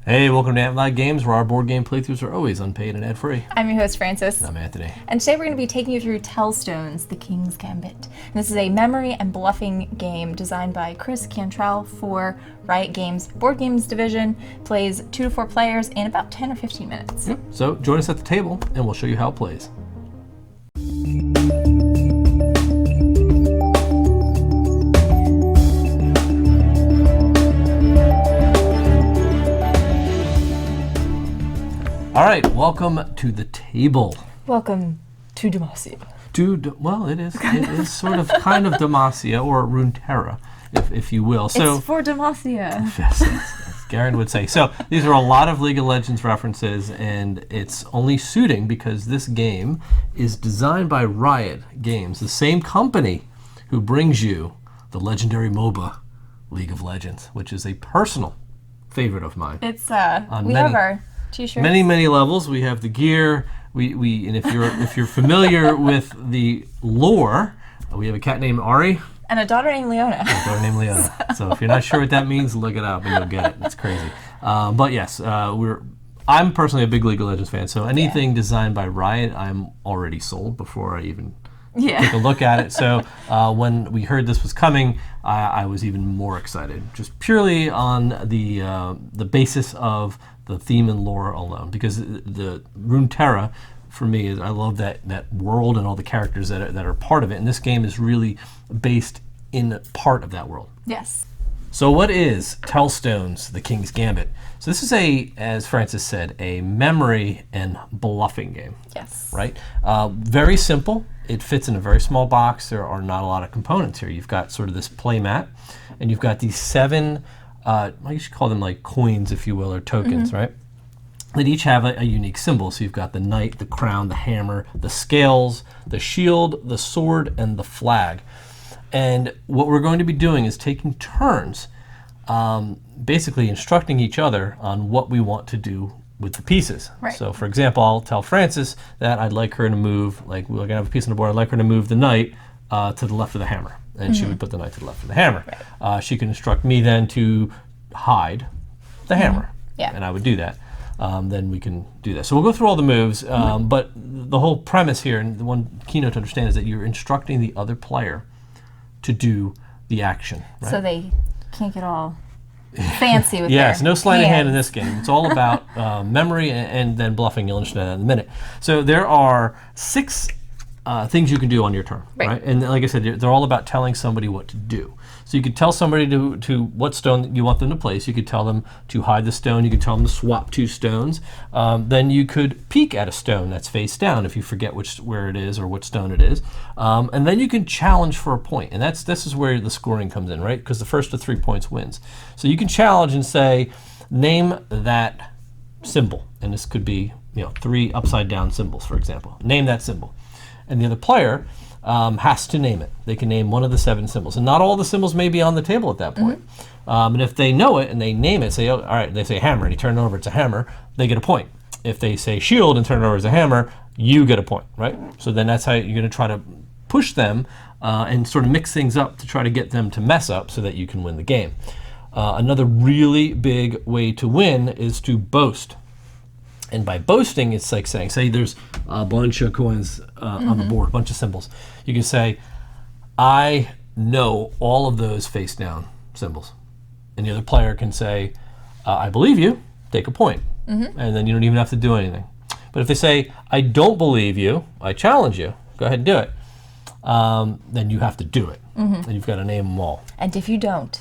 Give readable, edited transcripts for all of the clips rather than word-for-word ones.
Hey, welcome to Ant Games, where our board game playthroughs are always unpaid and ad-free. I'm your host, Francis. And I'm Anthony. And today we're going to be taking you through Tellstones, the King's Gambit. And this is a memory and bluffing game designed by Chris Cantrell for Riot Games Board Games Division. Plays 2 to 4 players in about 10 or 15 minutes. Yep. So join us at the table, and we'll show you how it plays. All right, welcome to the table. Welcome to Demacia. Well, it is sort of kind of Demacia, or Runeterra, if you will. So it's for Demacia. Yes, as Garen would say. So these are a lot of League of Legends references, and it's only suiting because this game is designed by Riot Games, the same company who brings you the legendary MOBA League of Legends, which is a personal favorite of mine. It's we have our t-shirts. Many levels. We have the gear. We and if you're familiar with the lore, we have a cat named Ari and a daughter named Leona. So if you're not sure what that means, look it up and you'll get it. It's crazy. But yes, I'm personally a big League of Legends fan. So anything designed by Riot, I'm already sold before I even take a look at it. So when we heard this was coming, I was even more excited, just purely on the basis of the theme and lore alone, because the Runeterra, for me, I love that world and all the characters that are part of it, and this game is really based in part of that world. Yes. So what is Tellstones, the King's Gambit? So this is as Francis said, a memory and bluffing game. Yes. Right? Very simple. It fits in a very small box. There are not a lot of components here. You've got sort of this play mat, and you've got these 7 I should call them like coins, if you will, or tokens, right? That each have a unique symbol. So you've got the knight, the crown, the hammer, the scales, the shield, the sword, and the flag. And what we're going to be doing is taking turns, basically instructing each other on what we want to do with the pieces. Right. So for example, I'll tell Francis that I'd like her to move, like we're going to have a piece on the board, I'd like her to move the knight to the left of the hammer. And she would put the knight to the left of the hammer. Right. She can instruct me then to hide the hammer. Yeah. And I would do that. Then we can do that. So we'll go through all the moves, but the whole premise here, and the one keynote to understand, is that you're instructing the other player to do the action. Right? So they can't get all fancy with Yes, their no sleight of hand in hands. this game. It's all about memory and then bluffing. You'll understand that in a minute. So there are 6 things you can do on your turn, right? And like I said, they're all about telling somebody what to do. So you could tell somebody to what stone you want them to place. You could tell them to hide the stone. You could tell them to swap 2 stones. Then you could peek at a stone that's face down if you forget where it is or what stone it is. And then you can challenge for a point. And this is where the scoring comes in, right? Because the first to 3 points wins. So you can challenge and say, name that symbol. And this could be 3 upside down symbols, for example. Name that symbol. And the other player has to name it. They can name one of the 7 symbols. And not all the symbols may be on the table at that point. And if they know it and they name it, say, oh, all right, they say hammer, and you turn it over, it's a hammer, they get a point. If they say shield and turn it over as a hammer, you get a point, right? So then that's how you're going to try to push them and sort of mix things up to try to get them to mess up so that you can win the game. Another really big way to win is to boast. And by boasting, it's like saying, say there's a bunch of coins on the board, a bunch of symbols. You can say, I know all of those face down symbols. And the other player can say, I believe you, take a point. And then you don't even have to do anything. But if they say, I don't believe you, I challenge you, go ahead and do it, then you have to do it. And you've got to name them all. And if you don't?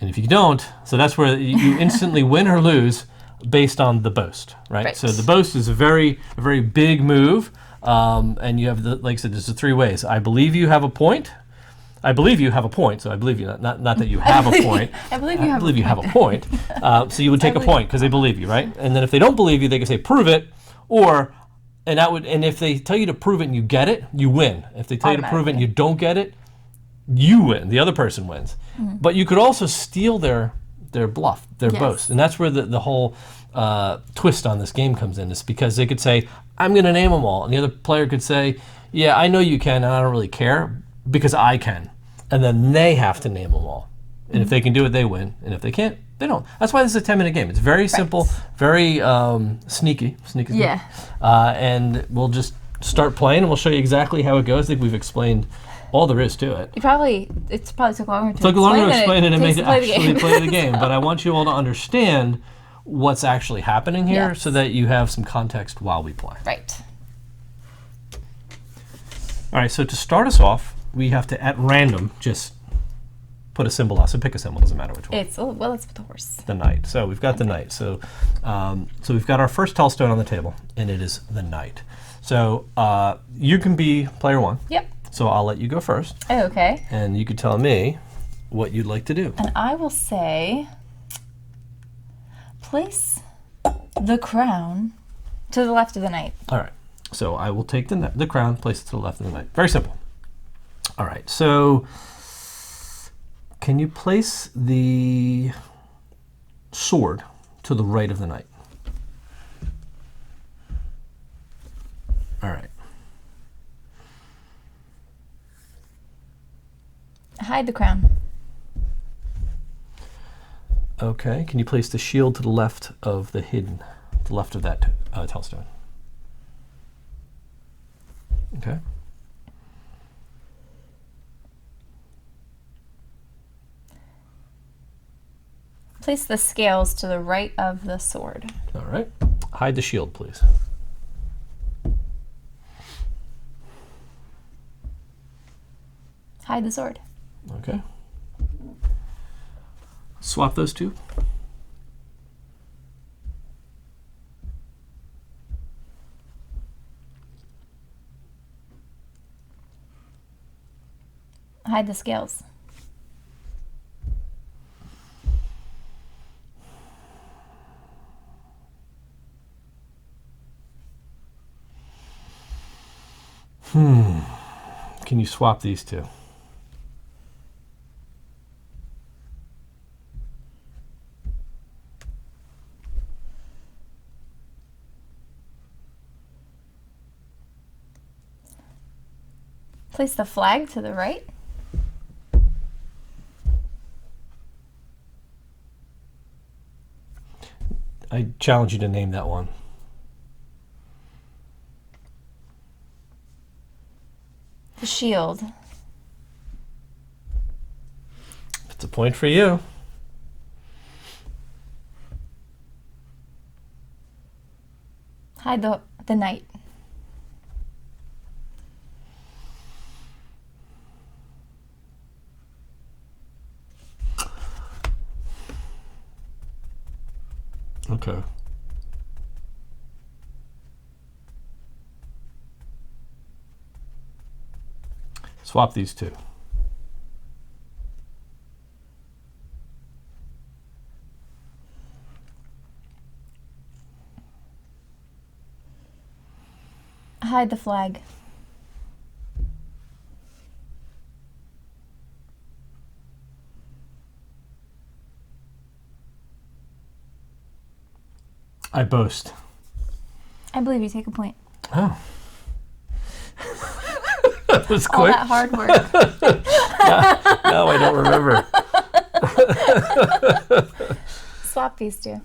And if you don't, so that's where you instantly win or lose based on the boast, right? So the boast is a very big move, and you have like I said, there's the 3 ways. I believe you have a point. I believe you have a point. So I believe you, not that you have a point. I believe you have a point. So you would take a point because they believe you, right? And then if they don't believe you, they can say prove it, and if they tell you to prove it and you get it, you win. If they tell you to prove it and you don't get it, you win. The other person wins. But you could also steal their bluff, their boast. And that's where the whole twist on this game comes in, is because they could say, I'm going to name them all. And the other player could say, yeah, I know you can, and I don't really care because I can. And then they have to name them all. And if they can do it, they win. And if they can't, They don't. That's why this is a 10-minute game. It's very simple, very sneaky. Sneaky. Yeah. And we'll just start playing, and we'll show you exactly how it goes. I think we've explained all there is to it. It's probably took longer to explain it and make it actually play the game. So. But I want you all to understand what's actually happening here, Yes. so that you have some context while we play. Right. All right, so to start us off, we have to, at random, just put a symbol out. So pick a symbol, doesn't matter which one. Let's put the horse. The knight. So we've got the knight. So so we've got our first Tellstone on the table, and it is the knight. So you can be player 1. Yep. So I'll let you go first. Oh, okay. And you can tell me what you'd like to do. And I will say, place the crown to the left of the knight. All right. So I will take the crown, place it to the left of the knight. Very simple. All right. So can you place the sword to the right of the knight? All right. Hide the crown. Okay. Can you place the shield to the left of the hidden, the left of that Tellstone? Okay. Place the scales to the right of the sword. All right. Hide the shield, please. Hide the sword. Okay. Swap those two. Hide the scales. Can you swap these two? Place the flag to the right. I challenge you to name that one. The shield. It's a point for you. Hide the knight. Okay. Swap these two. Hide the flag. I boast. I believe you take a point. Oh. That was All quick. that hard work. No, I don't remember. Swap these two.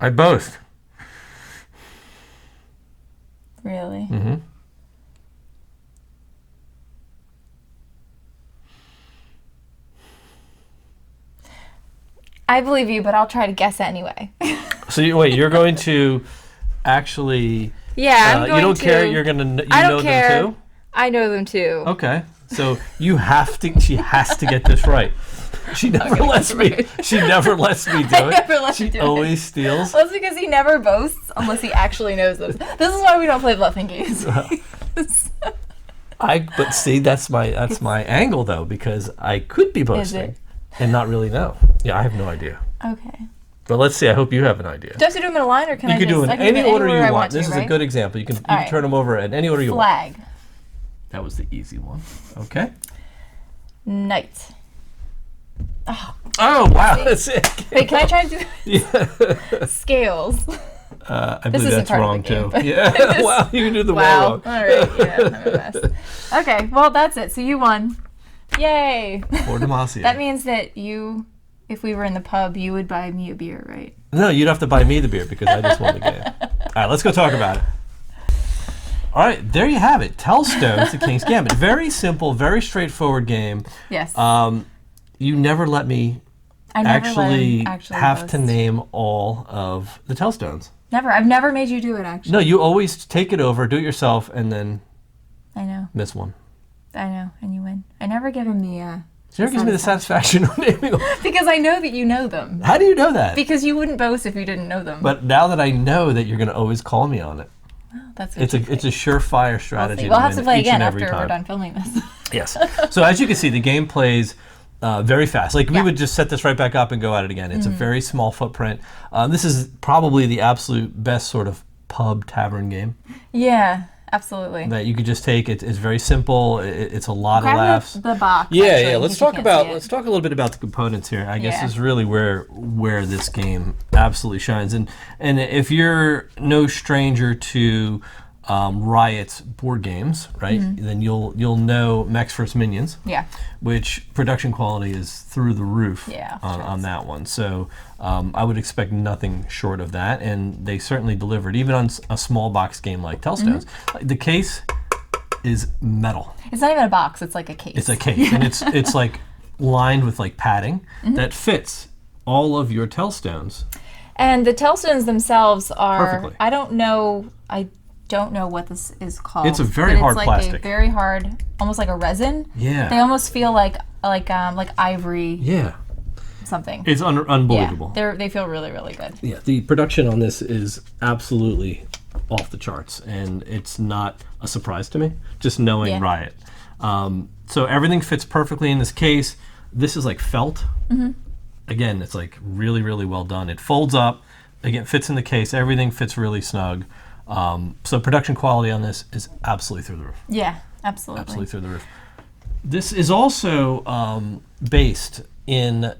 I boast. Really? Mm-hmm. I believe you, but I'll try to guess anyway. So wait, you're going to actually? Yeah, I'm going you don't to. care. You're gonna. I don't know care. them too. I know them too. Okay, so you have to. She has to get this right. She never lets me. She never lets me do it. never let you do She it. always steals. Well, it's because he never boasts unless he actually knows them. This is why we don't play bluffing games. But see, that's my angle though, because I could be Is boasting it? and not really know. Yeah, I have no idea. Okay. But let's see. I hope you have an idea. Do I have to do them in a line, or can You I can just? do it I in can any order you I want. to, This is right? a good example. You can All right. turn them over in any order you want. Flag. That was the easy one. Okay. Knight. Oh, Oh wow, that's it. wait, can I try to do Yeah. scales? I believe isn't that's part of wrong the too. game. Yeah. Wow, you can do the Wow. well wrong. All right. Yeah, I'm a mess. Okay. Well, that's it. So you won. Yay. Or Demacia. That means that if we were in the pub, you would buy me a beer, right? No, you'd have to buy me the beer because I just won the game. All right, let's go talk about it. All right, there you have it. Tellstones, the King's Gambit. Very simple, very straightforward game. Yes. You never let me I never actually have boast. to name all of the Tellstones. Never. I've never made you do it, actually. No, you always take it over, do it yourself, and then I know. miss one. I know. And you win. I never give him the... It never gives me the satisfaction of naming them. Because I know that you know them. How do you know that? Because you wouldn't boast if you didn't know them. But now that I know that you're going to always call me on it, That's what it's a surefire strategy. We'll have to win play each and again every after we're time. done filming this. Yes. So as you can see, the game plays very fast. Like we would just set this right back up and go at it again. It's a very small footprint. This is probably the absolute best sort of pub tavern game Yeah, absolutely. that you could just take. It's very simple. It's a lot of laughs. The box. Yeah, actually, yeah. in Let's case you talk can't about see it. let's talk a little bit about the components here. I guess Yeah. is really where this game absolutely shines. And if you're no stranger to Riot's board games, right? Then you'll know Max vs. Minions, Yeah. which production quality is through the roof Yeah, on that one. So I would expect nothing short of that, and they certainly delivered, even on a small box game like Tellstones. The case is metal. It's not even a box. It's like a case. It's a case, and it's like lined with like padding that fits all of your Tellstones. And the Tellstones themselves are... Perfectly. I don't know what this is called. It's a very but hard it's like plastic. a very hard, almost like a resin. Yeah. They almost feel like ivory Yeah. something. It's unbelievable. Yeah, they feel really, really good. Yeah, the production on this is absolutely off the charts, and it's not a surprise to me, just knowing Yeah. Riot. So everything fits perfectly in this case. This is like felt. Again, it's like really, really well done. It folds up. Again, fits in the case. Everything fits really snug. So production quality on this is absolutely through the roof. Yeah, absolutely. Absolutely through the roof. This is also based in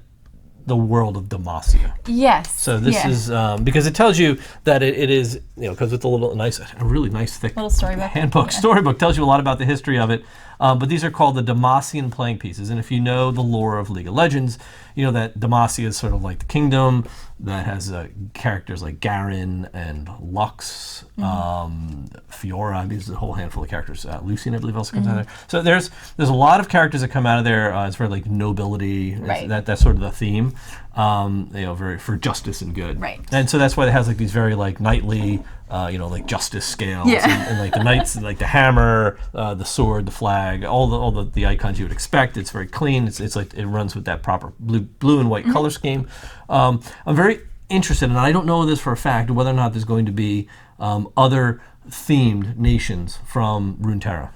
the world of Demacia. Yes. So this is because it tells you that it is, comes with a really nice thick Little storybook. handbook. Yeah. Storybook tells you a lot about the history of it. But these are called the Demacian playing pieces. And if you know the lore of League of Legends, you know that Demacia is sort of like the kingdom that has characters like Garen and Lux, Fiora. I mean, there's a whole handful of characters. Lucian, I believe, also comes out of there. So there's a lot of characters that come out of there. It's very like nobility. Right. That's sort of the theme. Very for justice and good. Right. And so that's why it has like these very like knightly, like justice scales, Yeah. and like the knights, like the hammer, the sword, the flag, all the icons you would expect. It's very clean. It's like it runs with that proper blue and white color scheme. I'm very interested, and I don't know this for a fact, whether or not there's going to be other themed nations from Runeterra,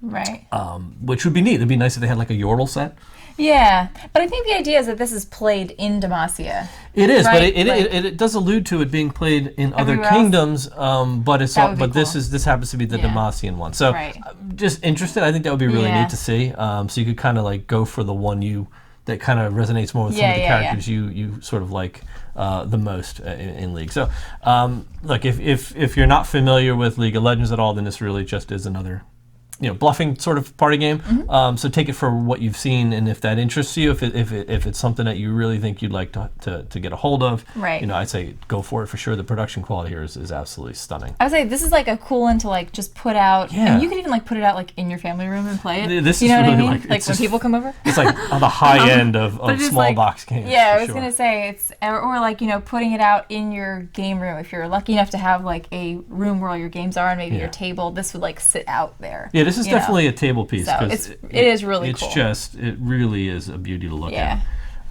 Right. which would be neat. It'd be nice if they had like a Yordle set. Yeah, but I think the idea is that this is played in Demacia. It is, but Right, it does allude to it being played in other Everywhere else? kingdoms. But it's That would be this happens to be the Yeah. Demacian one. So Right. I'm just interested. I think that would be really Yeah. neat to see. So you could kind of like go for the one that kind of resonates more with some of the Yeah, yeah, characters you sort of like the most in League. So look, if you're not familiar with League of Legends at all, then this really just is another bluffing sort of party game. So take it for what you've seen, and if that interests you, if it's something that you really think you'd like to get a hold of, Right. I'd say go for it for sure. The production quality here is absolutely stunning. I would say this is like a cool one to like just put out. Yeah. And you could even like put it out like in your family room and play it. This you is know what I really mean? like- Like it's when just- people come over. It's like on the high end of just small like- box games. Yeah, for I was sure. gonna say it's or like putting it out in your game room if you're lucky enough to have like a room where all your games are and maybe Yeah. your table. This would like sit out there. Yeah, this is you know? definitely a table piece. So 'cause it is really cool. It really is a beauty to look Yeah.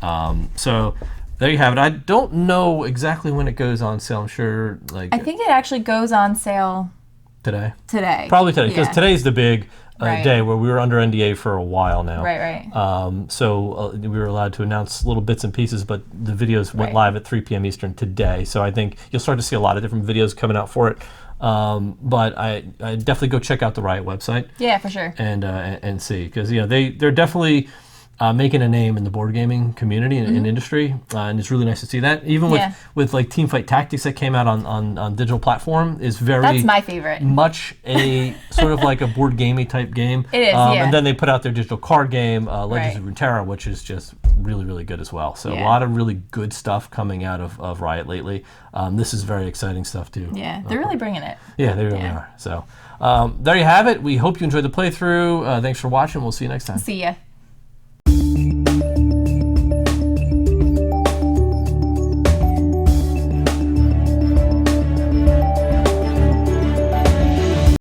at. So there you have it. I don't know exactly when it goes on sale. I'm sure I think it actually goes on sale today. today. Probably today, because Yeah. today's the big Right. day where we were under NDA for a while now. Right. So we were allowed to announce little bits and pieces, but the videos went Right. live at 3 p.m. Eastern today. So I think you'll start to see a lot of different videos coming out for it. But I definitely go check out the Riot website Yeah, for sure. and see, because they're definitely making a name in the board gaming community and industry, and it's really nice to see that. Even with like Teamfight Tactics that came out on digital platform is very That's my favorite. much a sort of like a board gamey type game. It is, And then they put out their digital card game, Legends Right. of Runeterra, which is just really, really good as well. So a Yeah. lot of really good stuff coming out of Riot lately. This is very exciting stuff too. Yeah, they're really bringing it. Yeah, they really are. So there you have it. We hope you enjoyed the playthrough. Thanks for watching. We'll see you next time. See ya.